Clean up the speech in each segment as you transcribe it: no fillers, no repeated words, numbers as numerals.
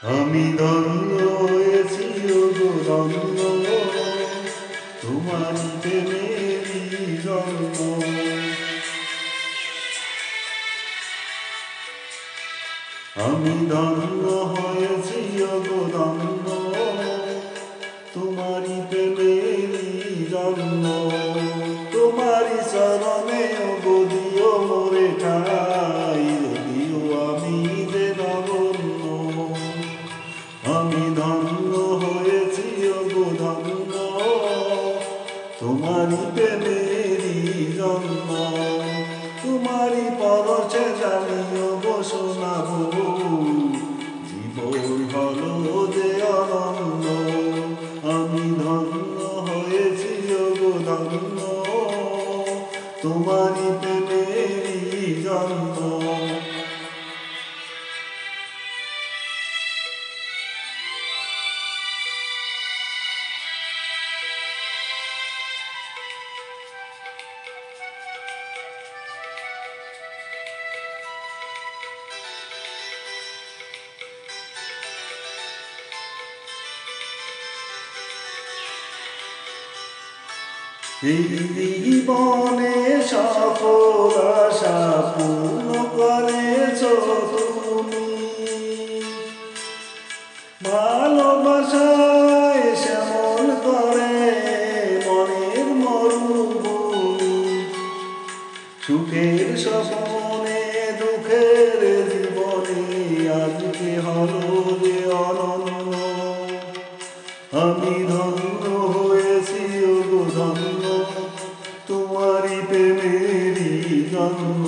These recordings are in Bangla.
আমি ধন্য হয়েছি ওগো ধন্য, তোমার প্রেমেরই জন্ম। আমি ধন্য হয়েছি ওগো ধন্য, তোমারই প্রেমেরই জন্ম। তোমারই চরণে ওগো দিও মোরে ঠাই, যদিও আমি যে নগণ্য। আমি ধন্য হয়েছি ওগো ধন্য, তোমারই প্রেমেরই জন্ম। তোমারই পরশে জানিও বসনাবো, জীবন হলো যে অনন্য। আমি ধন্য হয়েছি ওগো ধন্য, তোমারই প্রেমেরই জন্ম। এই জীবনে সফল আশা পূর্ণ করেছ তুমি, ভালোবাসায় শ্যামল করে মনের মরুভূমি। সুখের স্বপ্নে দুঃখের জীবনে আজকে হলো যে অনন্য। আমি ধন্য হয়েছি ওগো ধন্য, তোমারই প্রেমেরই জন্ম।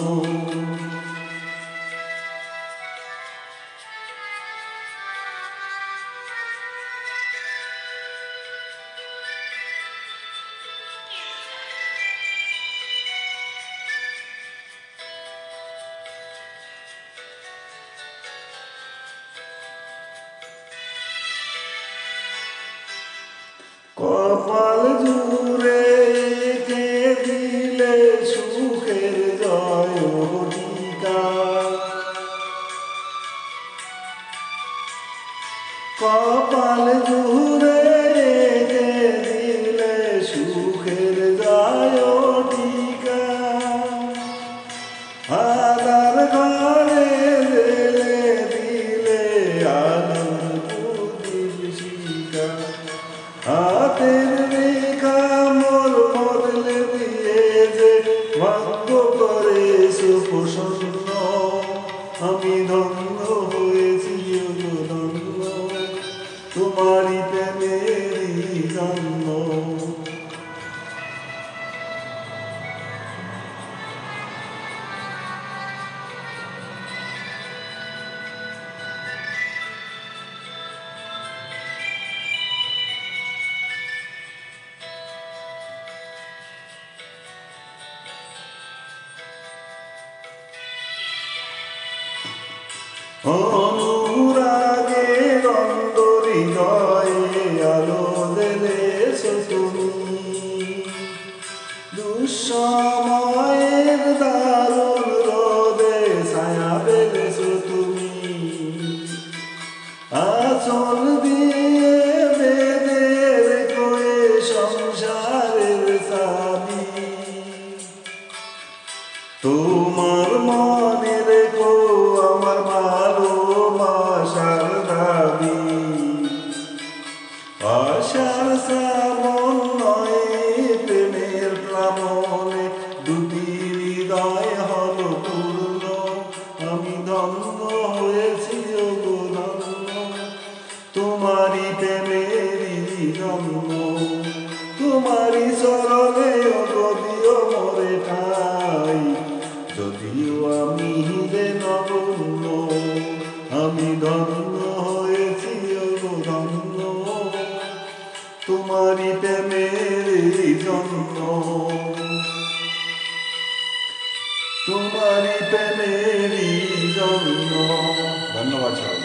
কপাল জুড়ে কে দিলে সুখের জয় টিকা, কপাল জুড়ে কে দিলে সুখের জয় টিকা। আদার ঘরে দিলে দিলে আলোর প্রদীপিকা। হাতের রেখা মোর বদলে দিয়ে যে ভাগ্য করে সুপ্রসন্ন। আমি ধন্য হয়েছি ওগো ধন্য, তোমারই প্রেমেরই জন্ম। অনুরাগের অন্তরিদয়ে আলো দিলেছ তুমি, দুঃসময়ের দারুণ রোদে ছায়া পেলেছ তুমি। আঁচল দিয়ে বেঁধে রেখো এ সংসারের চাবি, তোমার মনে রেখো আমার ভালোবাসার দাবি। আশার শ্রাবণ নয় প্রেমের প্লাবনে দুটি হৃদয় হলো পূর্ণ। আমি ধন্য হয়েছি ওগো ধন্য, তোমারই প্রেমেরই জন্ম। তোমারই চরণে ওগো দিও মোরে ঠাই, যদিও আমি যে নগণ্য। আমি ধন্য হয়েছি ওগো ধন্য, তোমারই প্রেমেরই জন্ম। তোমারই প্রেমেরই জন্ম। ধন্যবাদ।